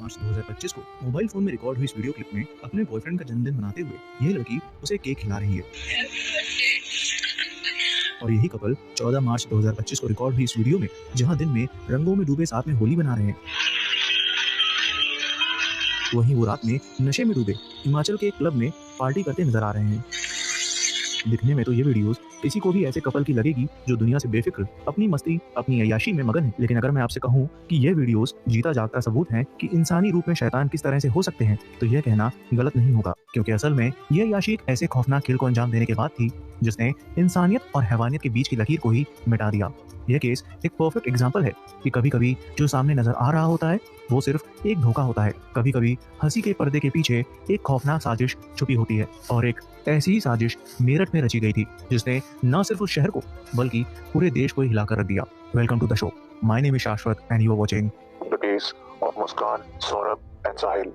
मार्च 2025 को mobile phone में record हुई इस वीडियो क्लिप में अपने बॉयफ्रेंड का जन्मदिन मनाते हुए यह लड़की उसे केक खिला रही है। और यही कपल 14 मार्च 2025 को रिकॉर्ड हुई इस वीडियो में जहां दिन में रंगों में डूबे साथ में होली बना रहे हैं, वहीं वो रात में नशे में डूबे हिमाचल के एक क्लब में पार्टी करते नजर आ रहे हैं। दिखने में तो ये वीडियोस किसी को भी ऐसे कपल की लगेगी जो दुनिया से बेफिक्र अपनी मस्ती अपनी अय्याशी में मगन है। लेकिन अगर मैं आपसे कहूँ कि ये वीडियोस जीता जागता सबूत हैं कि इंसानी रूप में शैतान किस तरह से हो सकते हैं, तो यह कहना गलत नहीं होगा, क्योंकि असल में ये अय्याशी एक ऐसे खौफनाक खेल को अंजाम देने के बाद थी जिसने इंसानियत और हैवानियत के बीच की लकीर को ही मिटा दिया। यह केस एक परफेक्ट एग्जाम्पल है कि कभी कभी जो सामने नजर आ रहा होता है वो सिर्फ एक धोखा होता है। कभी कभी हंसी के पर्दे के पीछे एक खौफनाक साजिश छुपी होती है, और एक ऐसी ही साजिश मेरठ में रची गई थी जिसने न सिर्फ उस शहर को बल्कि पूरे देश को ही हिलाकर रख दिया। Welcome to the show. My name is Shashwat and you are watching the case of Muskan, Saurabh and Sahil.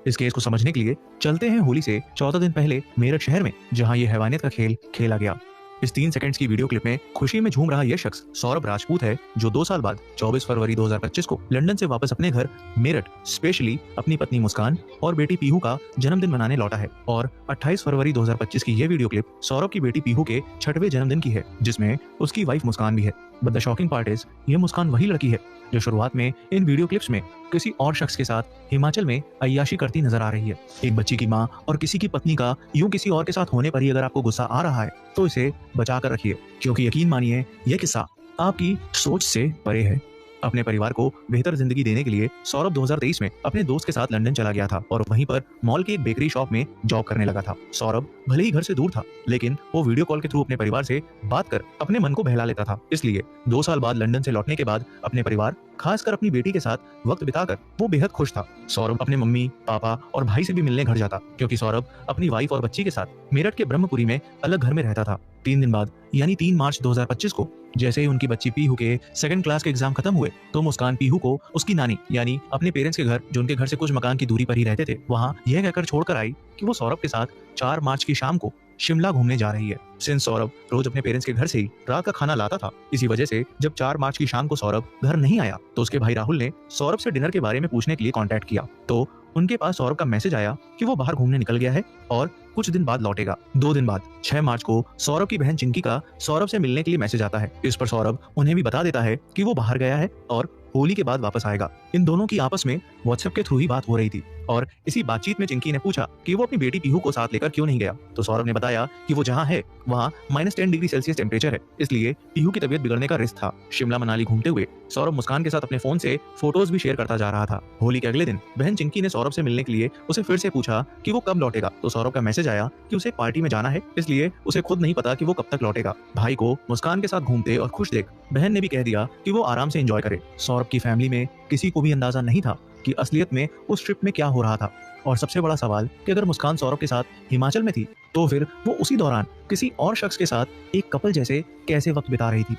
इस केस को समझने के लिए चलते हैं होली से 14 दिन पहले मेरठ शहर में, जहां ये हैवानियत का खेल खेला गया। इस 3 सेकंड्स की वीडियो क्लिप में खुशी में झूम रहा यह शख्स सौरभ राजपूत है, जो 2 साल बाद 24 फरवरी 2025 को लंदन से वापस अपने घर मेरठ स्पेशली अपनी पत्नी मुस्कान और बेटी पीहू का जन्मदिन मनाने लौटा है। और 28 फरवरी 2025 की यह वीडियो क्लिप सौरभ की बेटी पीहू के 6वें जन्मदिन की है, जिसमें उसकी वाइफ मुस्कान भी है। But the shocking part is ये मुस्कान वही लड़की है जो शुरुआत में इन वीडियो क्लिप्स में किसी और शख्स के साथ हिमाचल में अय्याशी करती नजर आ रही है। एक बच्ची की माँ और किसी की पत्नी का यूं किसी और के साथ होने पर ही अगर आपको गुस्सा आ रहा है तो इसे बचा कर रखिए, क्योंकि यकीन मानिए यह किस्सा आपकी सोच से परे है। अपने परिवार को बेहतर जिंदगी देने के लिए सौरभ 2023 में अपने दोस्त के साथ लंदन चला गया था और वहीं पर मॉल के एक बेकरी शॉप में जॉब करने लगा था। सौरभ भले ही घर से दूर था, लेकिन वो वीडियो कॉल के थ्रू अपने परिवार से बात कर अपने मन को बहला लेता था। इसलिए 2 साल बाद लंदन से लौटने के बाद अपने परिवार खासकर अपनी बेटी के साथ वक्त बिताकर वो बेहद खुश था। सौरभ अपने मम्मी पापा और भाई से भी मिलने घर जाता, क्योंकि सौरभ अपनी वाइफ और बच्ची के साथ मेरठ के ब्रह्मपुरी में अलग घर में रहता था। 3 दिन बाद यानी 3 मार्च 2025 को जैसे ही उनकी बच्ची पीहू के 2nd क्लास के एग्जाम खत्म हुए तो मुस्कान पीहू को उसकी नानी यानी अपने पेरेंट्स के घर, जो उनके घर से कुछ मकान की दूरी पर ही रहते थे, वहां यह कहकर छोड़कर आई कि वो सौरभ के साथ 4 मार्च की शाम को शिमला घूमने जा रही है। सिंस सौरभ रोज अपने पेरेंट्स के घर से ही रात का खाना लाता था, इसी वजह से जब 4 मार्च की शाम को सौरभ घर नहीं आया तो उसके भाई राहुल ने सौरभ से डिनर के बारे में पूछने के लिए कांटेक्ट किया। तो उनके पास सौरभ का मैसेज आया कि वो बाहर घूमने निकल गया है और कुछ दिन बाद लौटेगा। 2 दिन बाद 6 मार्च को सौरभ की बहन चिंकी का सौरभ से मिलने के लिए मैसेज आता है। इस पर सौरभ उन्हें भी बता देता है कि वो बाहर गया है और होली के बाद वापस आएगा। इन दोनों की आपस में व्हाट्सएप के थ्रू ही बात हो रही थी, और इसी बातचीत में चिंकी ने पूछा कि वो अपनी बेटी पीहू को साथ लेकर क्यों नहीं गया। तो सौरभ ने बताया कि वो जहाँ है वहाँ -10 डिग्री सेल्सियस टेम्परेचर है, इसलिए पीहू की तबीयत बिगड़ने का रिस्क था। शिमला मनाली घूमते हुए सौरभ मुस्कान के साथ अपने फोन से फोटोज भी शेयर करता जा रहा था। होली के अगले दिन बहन चिंकी ने सौरभ से मिलने के लिए उसे फिर से पूछा कि वो कब लौटेगा, तो सौरभ का मैसेज आया कि उसे पार्टी में जाना है, इसलिए उसे खुद नहीं पता कि वो कब तक लौटेगा। भाई को मुस्कान के साथ घूमते और खुश देख बहन ने भी कह दिया कि वो आराम से एंजॉय करे। सौरभ की फैमिली में किसी को भी अंदाजा नहीं था कि असलियत में उस ट्रिप में क्या हो रहा था। और सबसे बड़ा सवाल कि अगर मुस्कान सौरभ के साथ हिमाचल में थी तो फिर वो उसी दौरान किसी और शख्स के साथ एक कपल जैसे कैसे वक्त बिता रही थी।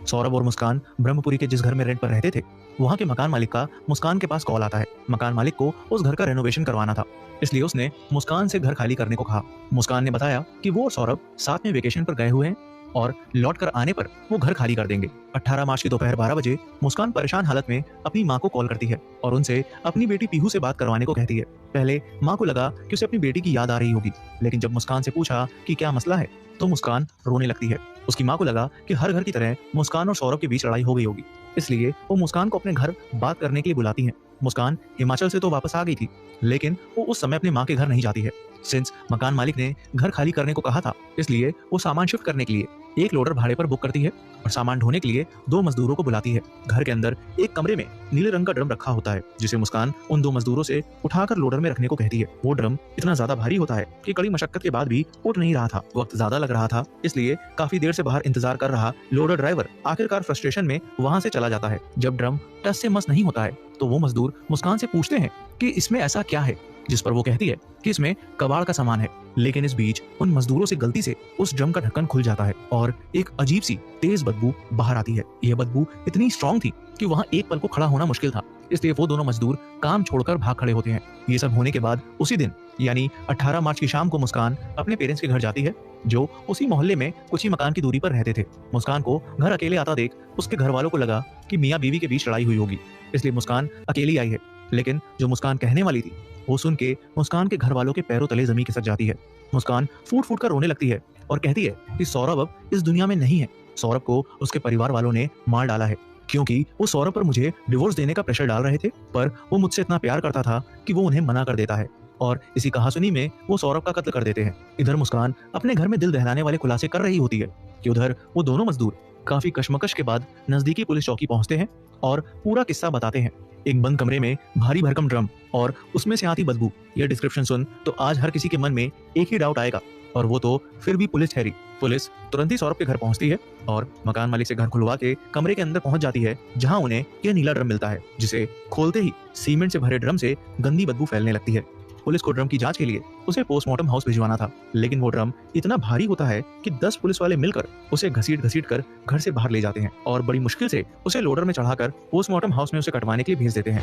सौरभ और मुस्कान ब्रह्मपुरी के जिस घर में रेंट पर रहते थे, वहां के मकान मालिक का मुस्कान के पास कॉल आता है। मकान मालिक को उस घर का रेनोवेशन करवाना था, इसलिए उसने मुस्कान से घर खाली करने को कहा। मुस्कान ने बताया कि वो और सौरभ साथ में वेकेशन पर गए हुए हैं और लौट कर आने पर वो घर खाली कर देंगे। 18 मार्च की दोपहर 12 बजे मुस्कान परेशान हालत में अपनी माँ को कॉल करती है और उनसे अपनी बेटी पीहू से बात करवाने को कहती है। पहले माँ को लगा कि उसे अपनी बेटी की याद आ रही होगी, लेकिन जब मुस्कान से पूछा कि क्या मसला है तो मुस्कान रोने लगती है। उसकी माँ को लगा कि हर घर की तरह मुस्कान और सौरभ के बीच लड़ाई हो गई होगी, इसलिए वो मुस्कान को अपने घर बात करने के लिए बुलाती हैं। मुस्कान हिमाचल से तो वापस आ गई थी, लेकिन वो उस समय अपने माँ के घर नहीं जाती है। सिंस मकान मालिक ने घर खाली करने को कहा था, इसलिए वो सामान शिफ्ट करने के लिए एक लोडर भाड़े पर बुक करती है और सामान ढोने के लिए 2 मजदूरों को बुलाती है। घर के अंदर एक कमरे में नीले रंग का ड्रम रखा होता है, जिसे मुस्कान उन 2 मजदूरों से उठाकर लोडर में रखने को कहती है। वो ड्रम इतना ज्यादा भारी होता है कि कड़ी मशक्कत के बाद भी उठ नहीं रहा था। वक्त ज्यादा लग रहा था, इसलिए काफी देर से बाहर इंतजार कर रहा लोडर ड्राइवर आखिरकार फ्रस्ट्रेशन में वहां से चला जाता है। जब ड्रम टस से मस नहीं होता है तो वो मजदूर मुस्कान से पूछते हैं कि इसमें ऐसा क्या है, जिस पर वो कहती है कि इसमें कबाड़ का सामान है। लेकिन इस बीच उन मजदूरों से गलती से उस ड्रम का ढक्कन खुल जाता है और एक अजीब सी तेज बदबू बाहर आती है। यह बदबू इतनी स्ट्रांग थी कि वहां एक पल को खड़ा होना मुश्किल था, इसलिए वो दोनों मजदूर काम छोड़कर भाग खड़े होते हैं। ये सब होने के बाद उसी दिन यानी 18 मार्च की शाम को मुस्कान अपने पेरेंट्स के घर जाती है, जो उसी मोहल्ले में कुछ ही मकान की दूरी पर रहते थे। मुस्कान को घर अकेले आता देख उसके घर वालों को लगा कि मियाँ बीवी के बीच लड़ाई हुई होगी, इसलिए मुस्कान अकेली आई है। लेकिन जो मुस्कान कहने वाली थी वो सुन के मुस्कान के घर वालों के पैरों तले जमीन खिसक जाती है। मुस्कान फूट फूट कर रोने लगती है और कहती है कि सौरभ अब इस दुनिया में नहीं है। सौरभ को उसके परिवार वालों ने मार डाला है क्योंकि वो सौरभ पर मुझे डिवोर्स देने का प्रेशर डाल रहे थे, पर वो मुझसे इतना प्यार करता था कि वो उन्हें मना कर देता है और इसी कहासुनी में वो सौरभ का कत्ल कर देते हैं। इधर मुस्कान अपने घर में दिल दहलाने वाले खुलासे कर रही होती है कि उधर वो दोनों मजदूर काफी कशमकश के बाद नजदीकी पुलिस चौकी पहुंचते हैं और पूरा किस्सा बताते हैं। एक बंद कमरे में भारी भरकम ड्रम और उसमें से आती बदबू, यह डिस्क्रिप्शन सुन तो आज हर किसी के मन में एक ही डाउट आएगा, और वो तो फिर भी पुलिस ठहरी। पुलिस तुरंत ही सौरभ के घर पहुंचती है और मकान मालिक से घर खुलवा के कमरे के अंदर पहुंच जाती है, जहां उन्हें यह नीला ड्रम मिलता है, जिसे खोलते ही सीमेंट से भरे ड्रम से गंदी बदबू फैलने लगती है। पुलिस को ड्रम की जांच के लिए उसे पोस्टमार्टम हाउस भिजवाना था, लेकिन वो ड्रम इतना भारी होता है कि 10 पुलिस वाले मिलकर उसे घसीट घसीट कर घर से बाहर ले जाते हैं और बड़ी मुश्किल से उसे लोडर में चढ़ाकर पोस्टमार्टम हाउस में उसे कटवाने के लिए भेज देते हैं।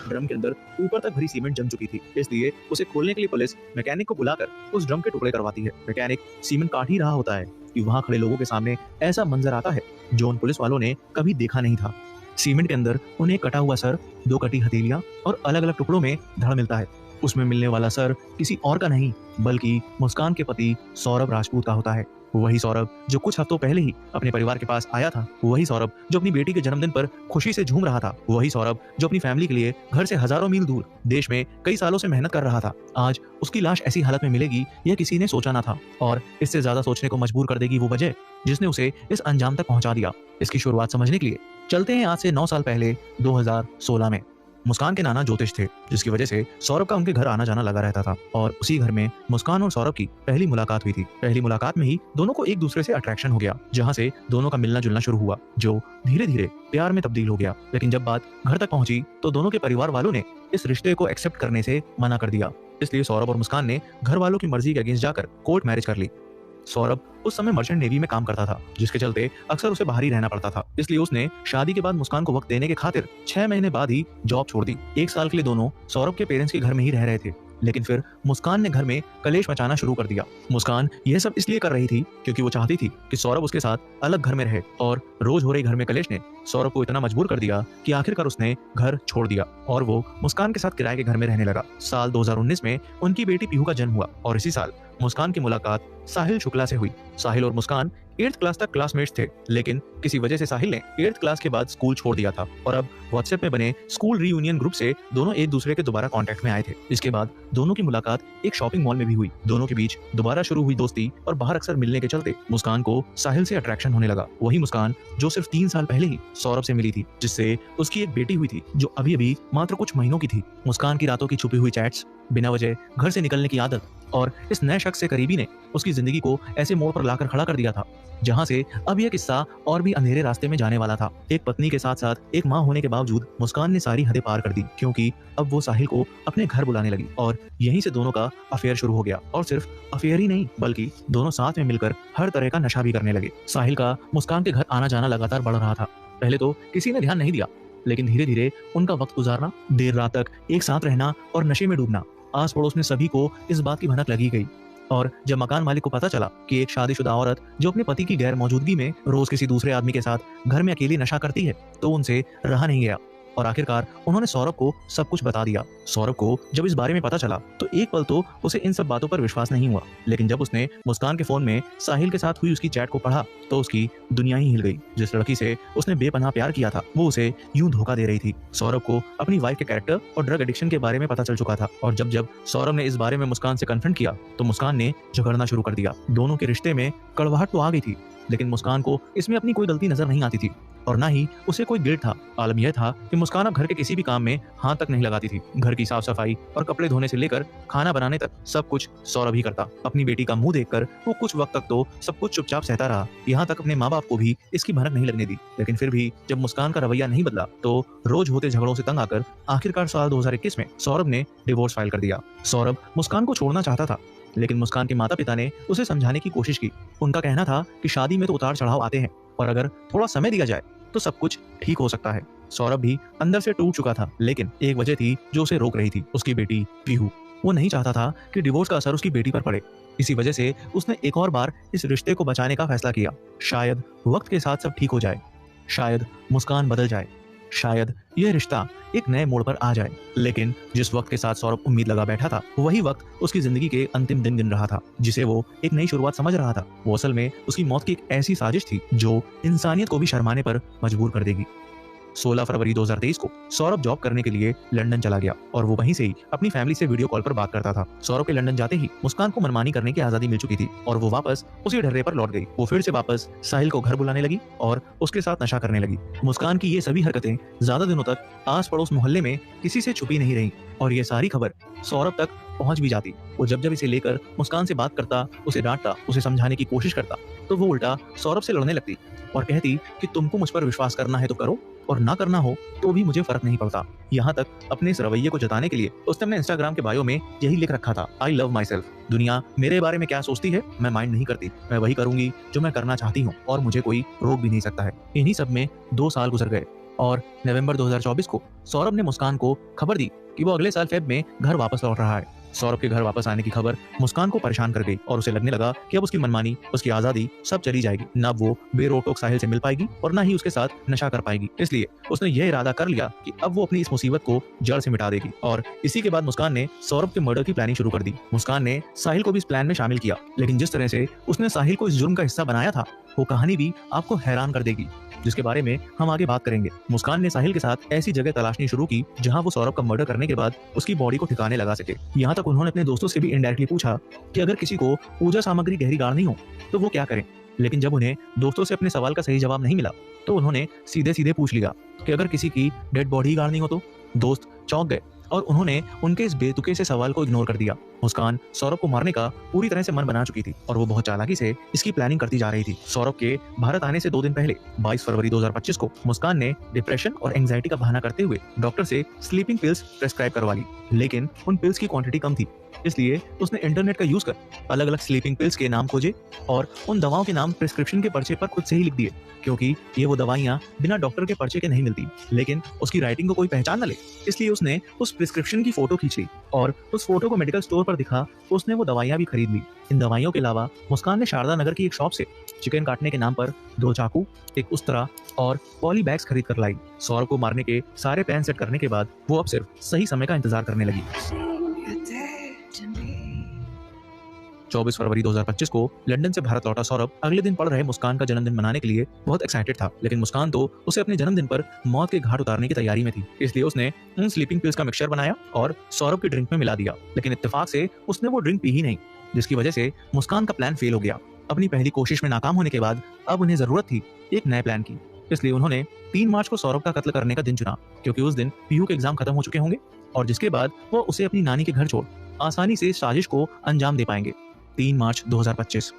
ड्रम के अंदर ऊपर तक भरी सीमेंट जम चुकी थी, इसलिए उसे खोलने के लिए पुलिस मैकेनिक को बुलाकर उस ड्रम के टुकड़े करवाती है। मैकेनिक सीमेंट काट ही रहा होता है कि वहां खड़े लोगों के सामने ऐसा मंजर आता है जो उन पुलिस वालों ने कभी देखा नहीं था। सीमेंट के अंदर उन्हें कटा हुआ सर, 2 कटी हथेलियां और अलग अलग टुकड़ों में धड़ मिलता है। उसमें मिलने वाला सर किसी और का नहीं बल्कि मुस्कान के पति सौरभ राजपूत का होता है। वही सौरभ जो कुछ हफ्तों पहले ही अपने परिवार के पास आया था, वही सौरभ जो अपनी बेटी के जन्मदिन पर खुशी से झूम रहा था, वही सौरभ जो अपनी फैमिली के लिए घर से हजारों मील दूर देश में कई सालों से मेहनत कर रहा था। आज उसकी लाश ऐसी हालत में मिलेगी यह किसी ने सोचा ना था, और इससे ज्यादा सोचने को मजबूर कर देगी वो वजह जिसने उसे इस अंजाम तक पहुंचा दिया। इसकी शुरुआत समझने के लिए चलते हैं आज से 9 साल पहले 2016 में। मुस्कान के नाना ज्योतिष थे, जिसकी वजह से सौरभ का उनके घर आना जाना लगा रहता था, और उसी घर में मुस्कान और सौरभ की पहली मुलाकात हुई थी। पहली मुलाकात में ही दोनों को एक दूसरे से अट्रैक्शन हो गया, जहां से दोनों का मिलना जुलना शुरू हुआ, जो धीरे धीरे प्यार में तब्दील हो गया। लेकिन जब बात घर तक पहुंची तो दोनों के परिवार वालों ने इस रिश्ते को एक्सेप्ट करने से मना कर दिया। इसलिए सौरभ और मुस्कान ने घर वालों की मर्जी के अगेंस्ट जाकर कोर्ट मैरिज कर ली। सौरभ उस समय मर्चेंट नेवी में काम करता था, जिसके चलते अक्सर उसे बाहर ही रहना पड़ता था। इसलिए उसने शादी के बाद मुस्कान को वक्त देने के खातिर 6 महीने बाद ही जॉब छोड़ दी। 1 साल के लिए दोनों सौरभ के पेरेंट्स के घर में ही रह रहे थे, लेकिन फिर मुस्कान ने घर में कलेश मचाना शुरू कर दिया। मुस्कान यह सब इसलिए कर रही थी क्योंकि वो चाहती थी कि सौरभ उसके साथ अलग घर में रहे, और रोज हो रही घर में कलेश ने सौरभ को इतना मजबूर कर दिया कि आखिरकार उसने घर छोड़ दिया और वो मुस्कान के साथ किराए के घर में रहने लगा। साल 2019 में उनकी बेटी पीहू का जन्म हुआ, और इसी साल मुस्कान की मुलाकात साहिल शुक्ला से हुई। साहिल और मुस्कान 8th क्लास तक क्लासमेट्स थे, लेकिन किसी वजह से साहिल ने 8th क्लास के बाद स्कूल छोड़ दिया था, और अब व्हाट्सएप में बने स्कूल रीयूनियन ग्रुप से दोनों एक दूसरे के दोबारा कांटेक्ट में आए थे। इसके बाद दोनों की मुलाकात एक शॉपिंग मॉल में भी हुई। दोनों के बीच दोबारा शुरू हुई दोस्ती, और बाहर अक्सर मिलने के चलते मुस्कान को साहिल से अट्रैक्शन होने लगा। वही मुस्कान जो सिर्फ 3 साल पहले ही सौरभ से मिली थी, जिससे उसकी एक बेटी हुई थी जो अभी अभी मात्र कुछ महीनों की थी। मुस्कान की रातों की छुपी हुई चैट्स, बिना वजह घर से निकलने की आदत और इस नए शख्स से करीबी ने उसकी जिंदगी को ऐसे मोड़ पर लाकर खड़ा कर दिया था, जहां से अब यह किस्सा और भी अंधेरे रास्ते में जाने वाला था। एक पत्नी के साथ साथ एक मां होने के बावजूद मुस्कान ने सारी हदें पार कर दी, क्योंकि अब वो साहिल को अपने घर बुलाने लगी, और यहीं से दोनों का अफेयर शुरू हो गया। और सिर्फ अफेयर ही नहीं, बल्कि दोनों साथ में मिलकर हर तरह का नशा भी करने लगे। साहिल का मुस्कान के घर आना जाना लगातार बढ़ रहा था। पहले तो किसी ने ध्यान नहीं दिया, लेकिन धीरे धीरे उनका वक्त गुजारना, देर रात तक एक साथ रहना और नशे में डूबना, आस पड़ोस में सभी को इस बात की भनक लगी गई। और जब मकान मालिक को पता चला कि एक शादीशुदा औरत जो अपने पति की गैर मौजूदगी में रोज किसी दूसरे आदमी के साथ घर में अकेली नशा करती है, तो उनसे रहा नहीं गया, और आखिरकार उन्होंने सौरभ को सब कुछ बता दिया। सौरभ को जब इस बारे में पता चला तो एक पल तो उसे इन सब बातों पर विश्वास नहीं हुआ, लेकिन जब उसने मुस्कान के फोन में साहिल के साथ हुई उसकी चैट को पढ़ा तो उसकी दुनिया ही हिल गई। जिस लड़की से उसने बेपनाह प्यार किया था, वो उसे यूं धोखा दे रही थी। सौरभ को अपनी वाइफ के कैरेक्टर और ड्रग एडिक्शन के बारे में पता चल चुका था, और जब जब सौरभ ने इस बारे में मुस्कान से कन्फ्रंट किया तो मुस्कान ने झगड़ना शुरू कर दिया। दोनों के रिश्ते में कड़वाहट तो आ गई थी, लेकिन मुस्कान को इसमें अपनी कोई गलती नजर नहीं आती थी, और ना ही उसे कोई गिल्ट था। आलम यह था कि मुस्कान अब घर के किसी भी काम में हाथ तक नहीं लगाती थी। घर की साफ सफाई और कपड़े धोने से लेकर खाना बनाने तक सब कुछ सौरभ ही करता। अपनी बेटी का मुंह देखकर वो कुछ वक्त तक तो सब कुछ चुपचाप सहता रहा, यहाँ तक अपने माँ बाप को भी इसकी भनक नहीं लगने दी। लेकिन फिर भी जब मुस्कान का रवैया नहीं बदला तो रोज होते झगड़ों से तंग आकर आखिरकार साल 2021 में सौरभ ने डिवोर्स फाइल कर दिया। सौरभ मुस्कान को छोड़ना चाहता था, लेकिन मुस्कान के माता पिता ने उसे समझाने की कोशिश की। उनका कहना था कि शादी में तो उतार चढ़ाव आते हैं, और अगर थोड़ा समय दिया जाए तो सब कुछ ठीक हो सकता है। सौरभ भी अंदर से टूट चुका था, लेकिन एक वजह थी जो उसे रोक रही थी, उसकी बेटी पीहू। वो नहीं चाहता था कि डिवोर्स का असर उसकी बेटी पर पड़े। इसी वजह से उसने एक और बार इस रिश्ते को बचाने का फैसला किया। शायद वक्त के साथ सब ठीक हो जाए। शायद मुस्कान बदल जाए, शायद यह रिश्ता एक नए मोड़ पर आ जाए। लेकिन जिस वक्त के साथ सौरभ उम्मीद लगा बैठा था, वही वक्त उसकी जिंदगी के अंतिम दिन गिन रहा था, जिसे वो एक नई शुरुआत समझ रहा था। वो असल में उसकी मौत की एक ऐसी साजिश थी जो इंसानियत को भी शर्माने पर मजबूर कर देगी। 16 फरवरी 2023 को सौरभ जॉब करने के लिए लंदन चला गया और वो वहीं से ही अपनी फैमिली से वीडियो कॉल पर बात करता था। सौरभ के लंदन जाते ही मुस्कान को मनमानी करने की आजादी मिल चुकी थी और वो वापस उसी ढर्रे पर लौट गई। वो फिर से वापस साहिल को घर बुलाने लगी और उसके साथ नशा करने लगी। मुस्कान की ये सभी हरकतें ज्यादा दिनों तक आस पड़ोस मोहल्ले में किसी से छुपी नहीं रही और ये सारी खबर सौरभ तक पहुंच भी जाती। वो जब जब इसे लेकर मुस्कान से बात करता, उसे डांटता, उसे समझाने की कोशिश करता, तो वो उल्टा सौरभ से लड़ने लगती और कहती कि तुमको मुझ पर विश्वास करना है तो करो और ना करना हो तो भी मुझे फर्क नहीं पड़ता। यहाँ तक अपने इस रवैये को जताने के लिए उसने अपने इंस्टाग्राम के बायो में यही लिख रखा था, आई लव माई सेल्फ। दुनिया मेरे बारे में क्या सोचती है मैं माइंड नहीं करती, मैं वही करूंगी जो मैं करना चाहती हूँ और मुझे कोई रोक भी नहीं सकता है। इन्हीं सब में 2 साल गुजर गए और नवंबर 2024 को सौरभ ने मुस्कान को खबर दी कि वो अगले साल फेब में घर वापस लौट रहा है। सौरभ के घर वापस आने की खबर मुस्कान को परेशान कर गई और उसे लगने लगा कि अब उसकी मनमानी, उसकी आजादी सब चली जाएगी। न वो बेरोक-टोक साहिल से मिल पाएगी और न ही उसके साथ नशा कर पाएगी। इसलिए उसने यह इरादा कर लिया कि अब वो अपनी इस मुसीबत को जड़ से मिटा देगी। और इसी के बाद मुस्कान ने सौरभ के मर्डर की प्लानिंग शुरू कर दी। मुस्कान ने साहिल को भी इस प्लान में शामिल किया, लेकिन जिस तरह से उसने साहिल को इस जुर्म का हिस्सा बनाया था, वो कहानी भी आपको हैरान कर देगी, जिसके बारे में हम आगे बात करेंगे। मुस्कान ने साहिल के साथ ऐसी जगह तलाशनी शुरू की जहां वो सौरभ का मर्डर करने के बाद उसकी बॉडी को ठिकाने लगा सके। यहाँ तक उन्होंने अपने दोस्तों से भी इनडायरेक्टली पूछा कि अगर किसी को पूजा सामग्री गहरी गाड़नी हो तो वो क्या करें। लेकिन जब उन्हें दोस्तों से अपने सवाल का सही जवाब नहीं मिला तो उन्होंने सीधे सीधे पूछ लिया कि अगर किसी की डेड बॉडी गाड़नी हो तो। दोस्त चौंक गए और उन्होंने उनके इस बेतुके से सवाल को इग्नोर कर दिया। मुस्कान सौरभ को मारने का पूरी तरह से मन बना चुकी थी और वो बहुत चालाकी से इसकी प्लानिंग करती जा रही थी। सौरभ के भारत आने से 2 दिन पहले 22 फरवरी 2025 को मुस्कान ने डिप्रेशन और एंजाइटी का बहाना करते हुए डॉक्टर से स्लीपिंग पिल्स प्रेस्क्राइब करवा ली, लेकिन उन पिल्स की क्वांटिटी कम थी। इसलिए उसने इंटरनेट का यूज कर अलग अलग स्लीपिंग पिल्स के नाम खोजे और उन दवाओं के नाम प्रिस्क्रिप्शन के पर्चे पर खुद से ही लिख दिए, क्योंकि ये वो दवाइयाँ बिना डॉक्टर के पर्चे के नहीं मिलती। लेकिन उसकी राइटिंग को कोई पहचान न ले, इसलिए उसने उस प्रिस्क्रिप्शन की फोटो खींच ली और उस फोटो को मेडिकल स्टोर पर दिखा तो उसने वो दवाइयाँ भी खरीद ली। इन दवाइयों के अलावा मुस्कान ने शारदा नगर की एक शॉप से चिकन काटने के नाम पर 2 चाकू, एक उस्तरा और पॉली बैग्स खरीद कर लाई। सौरभ को मारने के सारे प्लान सेट करने के बाद वो अब सिर्फ सही समय का इंतजार करने लगी। 24 फरवरी 2025 को लंदन से भारत लौटा सौरभ अगले दिन पड़ रहे मुस्कान का जन्मदिन मनाने के लिए बहुत एक्साइटेड था, लेकिन मुस्कान तो उसे अपने जन्मदिन पर मौत के घाट उतारने की तैयारी में थी। इसलिए उसने उन स्लीपिंग पिल्स का मिक्सचर बनाया और सौरभ की ड्रिंक में मिला दिया, लेकिन इत्तेफाक से उसने वो ड्रिंक पी ही नहीं, जिसकी वजह से मुस्कान का प्लान फेल हो गया। अपनी पहली कोशिश में नाकाम होने के बाद अब उन्हें जरूरत थी एक नए प्लान की। इसलिए उन्होंने 3 मार्च को सौरभ का कत्ल करने का दिन चुना, क्योंकि उस दिन पीयू के एग्जाम खत्म हो चुके होंगे और जिसके बाद वो उसे अपनी नानी के घर छोड़ आसानी से इस साजिश को अंजाम दे पाएंगे। 3 मार्च 2025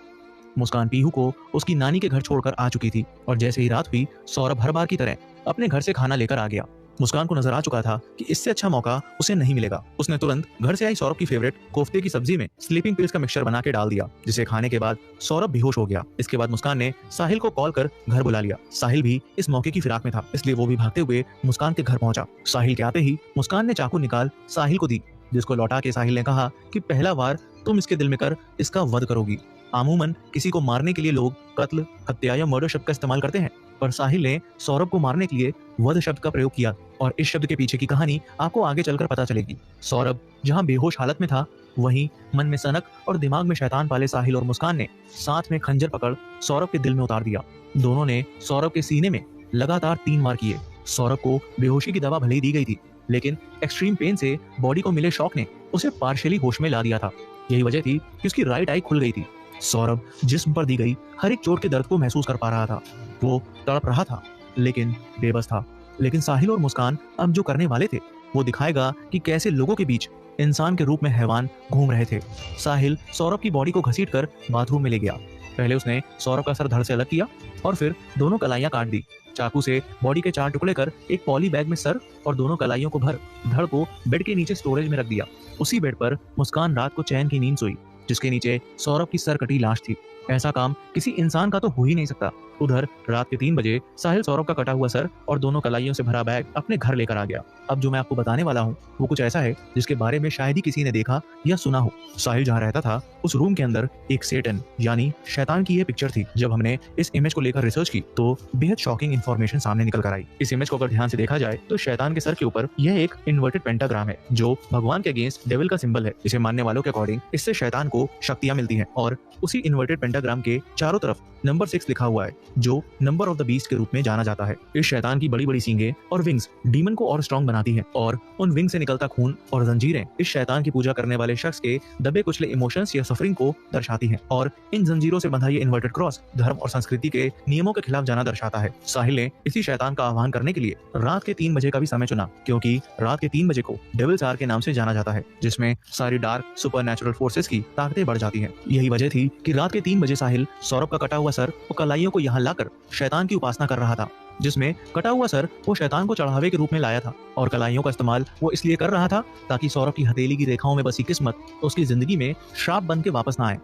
मुस्कान पीहू को उसकी नानी के घर छोड़कर आ चुकी थी और जैसे ही रात हुई सौरभ हर बार की तरह अपने घर से खाना लेकर आ गया। मुस्कान को नजर आ चुका था कि इससे अच्छा मौका उसे नहीं मिलेगा। उसने तुरंत घर से आई सौरभ की फेवरेट कोफ्ते की सब्जी में स्लीपिंग पिल्स का मिक्सचर बना के डाल दिया, जिसे खाने के बाद सौरभ बेहोश हो गया। इसके बाद मुस्कान ने साहिल को कॉल कर घर बुला लिया। साहिल भी इस मौके की फिराक में था, इसलिए वो भी भागते हुए मुस्कान के घर पहुंचा। साहिल के आते ही मुस्कान ने चाकू निकाल साहिल को दी, जिसको लौटा के साहिल ने कहा कि पहला वार तुम इसके दिल में कर इसका वध करोगी। आमूमन किसी को मारने के लिए लोग कत्ल, हत्या या मर्डर शब्द का इस्तेमाल करते हैं, पर साहिल ने सौरभ को मारने के लिए वध शब्द का प्रयोग किया और इस शब्द के पीछे की कहानी आपको आगे चलकर पता चलेगी। सौरभ जहां बेहोश हालत में था, वहीं मन में सनक और दिमाग में शैतान पाले साहिल और मुस्कान ने साथ में खंजर पकड़ सौरभ के दिल में उतार दिया। दोनों ने सौरभ के सीने में लगातार 3 वार किए। सौरभ को बेहोशी की दवा भले ही दी गई थी, लेकिन एक्सट्रीम पेन से बॉडी को मिले शॉक ने उसे पार्शियली होश में ला दिया था। यही वजह थी कि उसकी राइट आई खुल गई थी। सौरभ जिस्म पर दी गई हर एक चोट के दर्द को महसूस कर पा रहा था। वो तड़प रहा था, लेकिन बेबस था। लेकिन साहिल और मुस्कान अब जो करने वाले थे वो दिखाएगा कि कैसे लोगों के बीच इंसान के रूप में हैवान घूम रहे थे। साहिल सौरभ की बॉडी को घसीटकर बाथरूम में ले गया। पहले उसने सौरभ का सर धड़ से अलग किया और फिर दोनों कलाइयां काट दी। चाकू से बॉडी के 4 टुकड़े कर एक पॉली बैग में सर और दोनों कलाइयों को भर धड़ को बेड के नीचे स्टोरेज में रख दिया। उसी बेड पर मुस्कान रात को चैन की नींद सोई, जिसके नीचे सौरभ की सर कटी लाश थी ऐसा काम किसी इंसान का तो हो ही नहीं सकता। उधर रात के 3 बजे साहिल सौरभ का कटा हुआ सर और दोनों कलाइयों से भरा बैग अपने घर लेकर आ गया। अब जो मैं आपको बताने वाला हूँ वो कुछ ऐसा है जिसके बारे में शायद ही किसी ने देखा या सुना हो। साहिल जहाँ रहता था उस रूम के अंदर एक सेटन यानी शैतान की ये पिक्चर थी। जब हमने इस इमेज को लेकर रिसर्च की तो बेहद शॉकिंग इन्फॉर्मेशन सामने निकल कर आई। इस इमेज को अगर ध्यान से देखा जाए तो शैतान के सर के ऊपर यह एक इन्वर्टेड पेंटाग्राम है जो भगवान के अगेंस्ट डेविल का सिंबल है। इसे मानने वालों के अकॉर्डिंग इससे शैतान को शक्तियां मिलती हैं और उसी इन्वर्टेड पेंटाग्राम के चारों तरफ नंबर 6 लिखा हुआ है जो नंबर ऑफ द बीस्ट के रूप में जाना जाता है। इस शैतान की बड़ी बड़ी सींगें और विंग्स डीमन को और स्ट्रॉन्ग बनाती हैं और उन विंग से निकलता खून और जंजीरें इस शैतान की पूजा करने वाले शख्स के दबे कुचले इमोशंस या सफरिंग को दर्शाती हैं और इन जंजीरों से बंधा ये इन्वर्टेड क्रॉस धर्म और संस्कृति के नियमों के खिलाफ जाना दर्शाता है। साहिल ने इसी शैतान का आह्वान करने के लिए रात के 3 बजे का भी समय चुना क्योंकि रात के 3 बजे को डेविल्स आवर के नाम से जाना जाता है जिसमें सारी डार्क सुपरनैचुरल फोर्सेस की ताकतें बढ़ जाती हैं। यही वजह थी कि रात के 3 बजे साहिल सौरभ का कटा हुआ सर और कलाइयों को यहाँ लाकर शैतान की उपासना कर रहा था, जिसमें कटा हुआ सर वो शैतान को चढ़ावे के रूप में लाया था और कलाइयों का इस्तेमाल वो इसलिए कर रहा था ताकि सौरभ की हथेली की रेखाओं में बसी किस्मत उसकी जिंदगी में श्राप बन के वापस ना आए।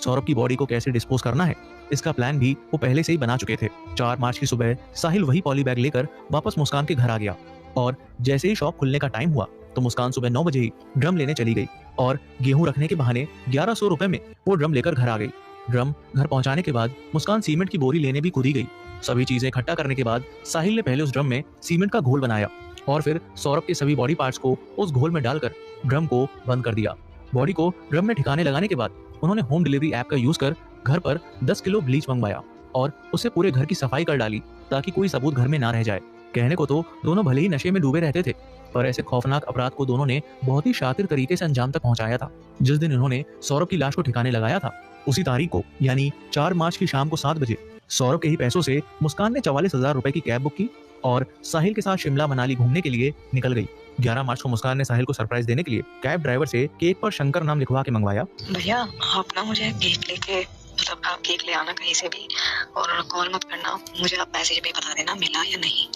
सौरभ की बॉडी को कैसे डिस्पोज करना है इसका प्लान भी वो पहले से ही बना चुके थे। 4 मार्च की सुबह साहिल वही पॉली बैग लेकर वापस मुस्कान के घर आ गया और जैसे ही शॉप खुलने का टाइम हुआ तो मुस्कान सुबह 9 बजे ही ड्रम लेने चली गई और गेहूं रखने के बहाने 1100 रुपए में वो ड्रम लेकर घर आ गई। ड्रम घर पहुंचाने के बाद मुस्कान सीमेंट की बोरी लेने भी खुद ही गई। सभी चीजें इकट्ठा करने के बाद साहिल ने पहले उस ड्रम में सीमेंट का घोल बनाया और फिर सौरभ के सभी बॉडी पार्ट्स को उस घोल में डालकर ड्रम को बंद कर दिया। बॉडी को ड्रम में ठिकाने लगाने के बाद उन्होंने होम डिलीवरी ऐप का यूज कर घर पर 10 किलो ब्लीच मंगवाया और उससे पूरे घर की सफाई कर डाली ताकि कोई सबूत घर में ना रह जाए। कहने को तो दोनों भले ही नशे में डूबे रहते थे पर ऐसे खौफनाक अपराध को दोनों ने बहुत ही शातिर तरीके से अंजाम तक पहुंचाया था। जिस दिन इन्होंने सौरभ की लाश को ठिकाने लगाया था उसी तारीख को यानी 4 मार्च की शाम को 7 बजे सौरभ के ही पैसों से मुस्कान ने 44,000 रुपए की कैब बुक की और साहिल के साथ शिमला मनाली घूमने के लिए निकल गई। 11 मार्च को मुस्कान ने साहिल को सरप्राइज देने के लिए कैब ड्राइवर से केक पर शंकर नाम लिखवा के मंगवाया। भैया आप ना मुझे केक लेके मतलब आप केक ले आना कहीं से भी और कॉल मत करना, मुझे आप मैसेज में बता देना मिला या नहीं,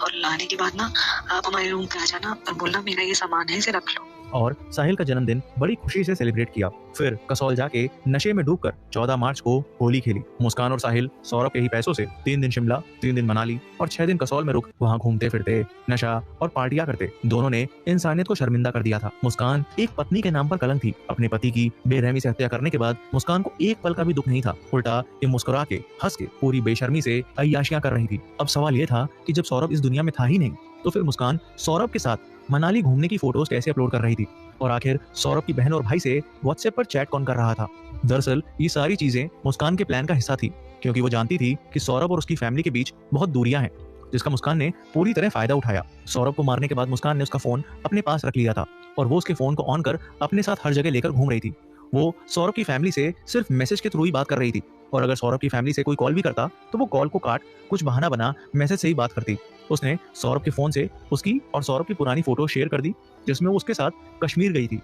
और लाने के बाद ना आप हमारे रूम पे आ जाना और बोलना मेरा ये सामान है इसे रख लो। और साहिल का जन्मदिन बड़ी खुशी से सेलिब्रेट किया। फिर कसौल जाके नशे में डूबकर 14 मार्च को होली खेली। मुस्कान और साहिल सौरभ के ही पैसों से 3 दिन शिमला, 3 दिन मनाली और 6 दिन कसौल में रुक वहाँ घूमते फिरते नशा और पार्टियां करते। दोनों ने इंसानियत को शर्मिंदा कर दिया था। मुस्कान एक पत्नी के नाम पर कलंक थी। अपने पति की बेरहमी से हत्या करने के बाद मुस्कान को एक पल का भी दुख नहीं था। उल्टा ये मुस्कुरा के हंस के पूरी बेशर्मी से अय्याशियां कर रही थी। अब सवाल ये था कि जब सौरभ इस दुनिया में था ही नहीं तो फिर मुस्कान सौरभ के साथ मनाली घूमने की फोटोज कैसे अपलोड कर रही थी और आखिर सौरभ की बहन और भाई से व्हाट्सएप पर चैट कौन कर रहा था। दरअसल ये सारी चीजें मुस्कान के प्लान का हिस्सा थी क्योंकि वो जानती थी कि सौरभ और उसकी फैमिली के बीच बहुत दूरियां हैं जिसका मुस्कान ने पूरी तरह फायदा उठाया। सौरभ को मारने के बाद मुस्कान ने उसका फोन अपने पास रख लिया था और वो उसके फोन को ऑन कर अपने साथ हर जगह लेकर घूम रही थी। वो सौरभ की फैमिली से सिर्फ मैसेज के थ्रू ही बात कर रही थी और अगर सौरभ की फैमिली से कोई कॉल भी करता तो वो कॉल को काट कुछ बहाना बना मैसेज से ही बात करती। उसने सौरभ के फोन से उसकी और सौरभ की पुरानी फोटो शेयर कर दी जिसमें वो उसके साथ कश्मीर गई थी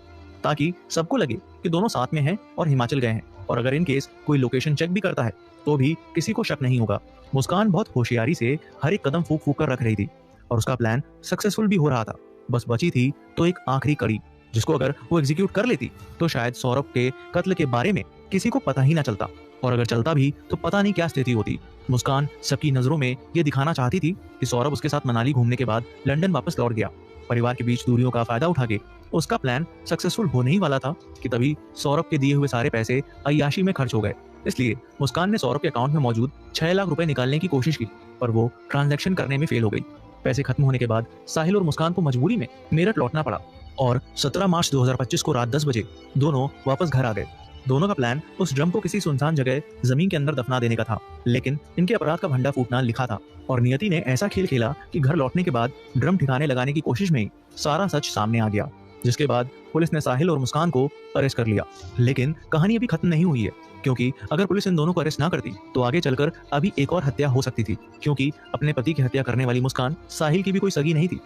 ताकि सबको लगे कि दोनों साथ में हैं और हिमाचल गए हैं और अगर इन केस कोई लोकेशन चेक भी करता है तो भी किसी को शक नहीं होगा। मुस्कान बहुत होशियारी से हर एक कदम फूक फूक कर रख रही थी और उसका प्लान सक्सेसफुल भी हो रहा था। बस बची थी तो एक आखिरी कड़ी जिसको अगर वो एग्जीक्यूट कर लेती तो शायद सौरभ के कत्ल के बारे में किसी को पता ही ना चलता और अगर चलता भी तो पता नहीं क्या स्थिति होती। मुस्कान सबकी नजरों में ये दिखाना चाहती थी कि सौरभ उसके साथ मनाली घूमने के बाद लंदन वापस लौट गया। परिवार के बीच दूरियों का फायदा उठा के उसका प्लान सक्सेसफुल होने ही वाला था कि तभी सौरभ के दिए हुए सारे पैसे अय्याशी में खर्च हो गए। इसलिए मुस्कान ने सौरभ के अकाउंट में मौजूद 6 लाख रुपए निकालने की कोशिश की पर वो ट्रांजैक्शन करने में फेल हो गई। पैसे खत्म होने के बाद साहिल और मुस्कान को मजबूरी में मेरठ लौटना पड़ा और 17 मार्च 2025 को रात 10 बजे दोनों वापस घर आ गए। दोनों का प्लान उस ड्रम को किसी सुनसान जगह जमीन के अंदर दफना देने का था लेकिन इनके अपराध का भंडा फूटना लिखा था और नियति ने ऐसा खेल खेला कि घर लौटने के बाद ड्रम ठिकाने लगाने की कोशिश में ही सारा सच सामने आ गया, जिसके बाद पुलिस ने साहिल और मुस्कान को अरेस्ट कर लिया। लेकिन कहानी अभी खत्म नहीं हुई है क्योंकि अगर पुलिस इन दोनों को अरेस्ट ना करती तो आगे चलकर अभी एक और हत्या हो सकती थी क्योंकि अपने पति की हत्या करने वाली मुस्कान साहिल की भी कोई सगी नहीं थी।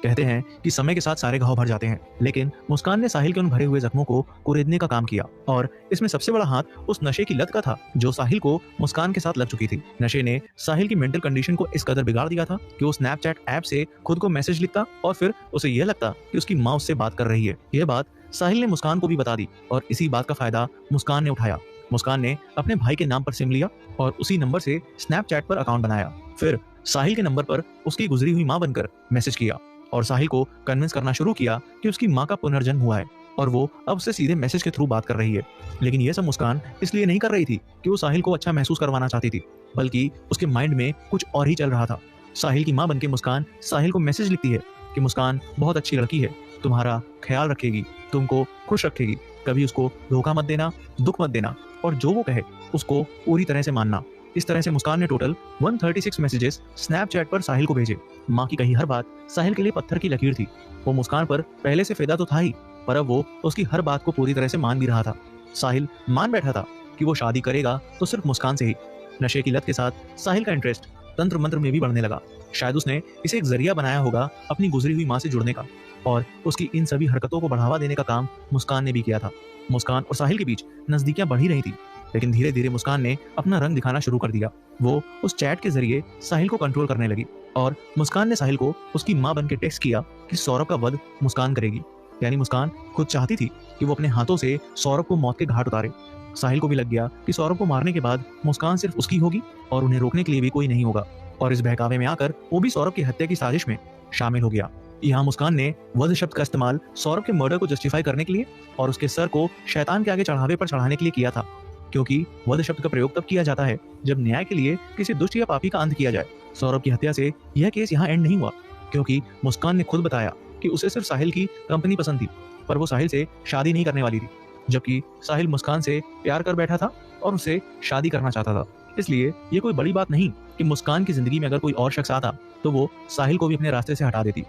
कहते हैं कि समय के साथ सारे घाव भर जाते हैं लेकिन मुस्कान ने साहिल के उन भरे हुए जख्मों को कुरेदने का काम किया और इसमें सबसे बड़ा हाथ उस नशे की लत का था जो साहिल को मुस्कान के साथ लग चुकी थी। नशे ने साहिल की मेंटल कंडीशन को इस कदर बिगाड़ दिया था कि वो स्नैपचैट ऐप से खुद को मैसेज लिखता और फिर उसे यह लगता कि उसकी माँ उससे बात कर रही है। यह बात साहिल ने मुस्कान को भी बता दी और इसी बात का फायदा मुस्कान ने उठाया। मुस्कान ने अपने भाई के नाम पर सिम लिया और उसी नंबर से स्नैपचैट पर अकाउंट बनाया। फिर साहिल के नंबर पर उसकी गुजरी हुई माँ बनकर मैसेज किया और साहिल को कन्विंस करना शुरू किया कि उसकी माँ का पुनर्जन्म हुआ है और वो अब उससे सीधे मैसेज के थ्रू बात कर रही है। लेकिन यह सब मुस्कान इसलिए नहीं कर रही थी कि वो साहिल को अच्छा महसूस करवाना चाहती थी, बल्कि उसके माइंड में कुछ और ही चल रहा था। साहिल की माँ बनके मुस्कान साहिल को मैसेज लिखती है कि मुस्कान बहुत अच्छी लड़की है, तुम्हारा ख्याल रखेगी, तुमको खुश रखेगी, कभी उसको धोखा मत देना, दुख मत देना और जो वो कहे उसको पूरी तरह से मानना। इस तरह से मुस्कान ने टोटल 136 मैसेजेस स्नैपचैट पर साहिल को भेजे। माँ की कही हर बात साहिल के लिए पत्थर की लकीर थी। वो मुस्कान पर पहले से फिदा तो था ही, पर अब वो उसकी हर बात को पूरी तरह से मान भी रहा था। साहिल मान बैठा था कि वो शादी करेगा तो सिर्फ मुस्कान से ही। नशे की लत के साथ साहिल का इंटरेस्ट तंत्र मंत्र में भी बढ़ने लगा। शायद उसने इसे एक जरिया बनाया होगा अपनी गुजरी हुई माँ से जुड़ने का, और उसकी इन सभी हरकतों को बढ़ावा देने का काम मुस्कान ने भी किया था। मुस्कान और साहिल के बीच नजदीकियां बढ़ ही रही थी, लेकिन धीरे धीरे मुस्कान ने अपना रंग दिखाना शुरू कर दिया। वो उस चैट के जरिए साहिल को कंट्रोल करने लगी और मुस्कान ने साहिल को उसकी माँ बनके टेक्स्ट किया कि सौरभ का वध मुस्कान करेगी। यानी मुस्कान खुद चाहती थी कि वो अपने हाथों से सौरभ को मौत के घाट उतारे। साहिल को भी लग गया कि सौरभ को मारने के बाद मुस्कान सिर्फ उसकी होगी और उन्हें रोकने के लिए भी कोई नहीं होगा, और इस बहकावे में आकर वो भी सौरभ की हत्या की साजिश में शामिल हो गया। यहाँ मुस्कान ने वध शब्द का इस्तेमाल सौरभ के मर्डर को जस्टिफाई करने के लिए और उसके सर को शैतान के आगे चढ़ावे पर चढ़ाने के लिए किया था, क्योंकि वध शब्द का प्रयोग तब किया जाता है जब न्याय के लिए किसी दुष्ट या पापी का अंत किया जाए। सौरभ की हत्या से यह केस यहाँ एंड नहीं हुआ, क्योंकि मुस्कान ने खुद बताया कि उसे सिर्फ साहिल की कंपनी पसंद थी, पर वो साहिल से शादी नहीं करने वाली थी, जबकि साहिल मुस्कान से प्यार कर बैठा था और उससे शादी करना चाहता था। इसलिए ये कोई बड़ी बात नहीं कि मुस्कान की जिंदगी में अगर कोई और शख्स आता तो वो साहिल को भी अपने रास्ते से हटा देती।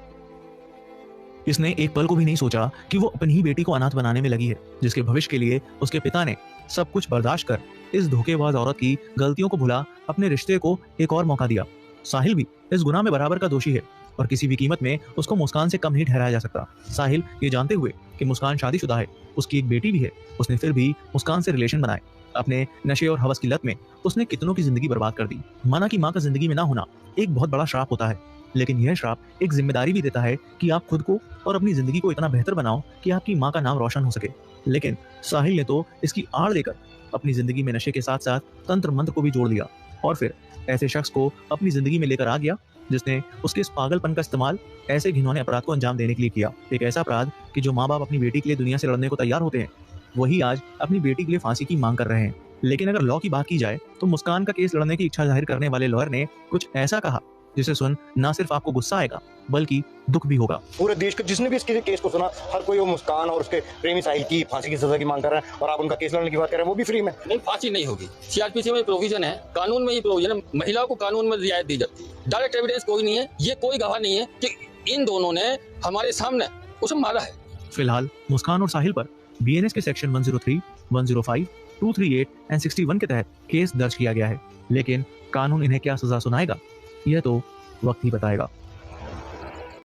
इसने एक पल को भी नहीं सोचा कि वो अपनी ही बेटी को अनाथ बनाने में लगी है, जिसके भविष्य के लिए उसके पिता ने सब कुछ बर्दाश्त कर इस धोखेबाज औरत की गलतियों को भुला अपने रिश्ते को एक और मौका दिया। साहिल भी इस गुनाह में बराबर का दोषी है और किसी भी कीमत में उसको मुस्कान से कम नहीं ठहराया जा सकता। साहिल ये जानते हुए कि मुस्कान शादीशुदा है, उसकी एक बेटी भी है, उसने फिर भी मुस्कान से रिलेशन बनाए। अपने नशे और हवस की लत में उसने कितनों की जिंदगी बर्बाद कर दी। माना कि माँ का जिंदगी में ना होना एक बहुत बड़ा श्राप होता है, लेकिन यह श्राप एक जिम्मेदारी भी देता है कि आप खुद को और अपनी जिंदगी को इतना बेहतर बनाओ कि आपकी माँ का नाम रोशन हो सके। लेकिन साहिल ने तो इसकी आड़ लेकर अपनी जिंदगी में नशे के साथ साथ तंत्र मंत्र को भी जोड़ दिया और फिर ऐसे शख्स को अपनी जिंदगी में लेकर आ गया जिसने उसके इस पागलपन का इस्तेमाल ऐसे घिनौने अपराध को अंजाम देने के लिए किया। एक ऐसा अपराध कि जो माँ बाप अपनी बेटी के लिए दुनिया से लड़ने को तैयार होते हैं, वही आज अपनी बेटी के लिए फांसी की मांग कर रहे हैं। लेकिन अगर लॉ की बात की जाए तो मुस्कान का केस लड़ने की इच्छा जाहिर करने वाले लॉयर ने कुछ ऐसा कहा जिसे सुन ना सिर्फ आपको गुस्सा आएगा बल्कि दुख भी होगा। पूरे देश का जिसने भी इसके केस को सुना, हर कोई वो मुस्कान और उसके प्रेमी साहिल की फांसी की सजा की मांग कर रहे हैं, और आप उनका केस लड़ने की बात कर रहे हैं, वो भी फ्री में। नहीं, फांसी नहीं होगी। सीआरपीसी में प्रोविजन है, कानून में ये प्रोविजन है, महिलाओं को कानून में रियायत दी जाती है। डायरेक्ट एविडेंस कोई नहीं है, ये कोई गवाह नहीं है कि इन दोनों ने हमारे सामने उसे मारा है। फिलहाल मुस्कान और साहिल पर बीएनएस के सेक्शन 103, 105, 238 एंड 61 के तहत केस दर्ज किया गया है, लेकिन कानून इन्हें क्या सजा सुनाएगा यह तो वक्त ही बताएगा।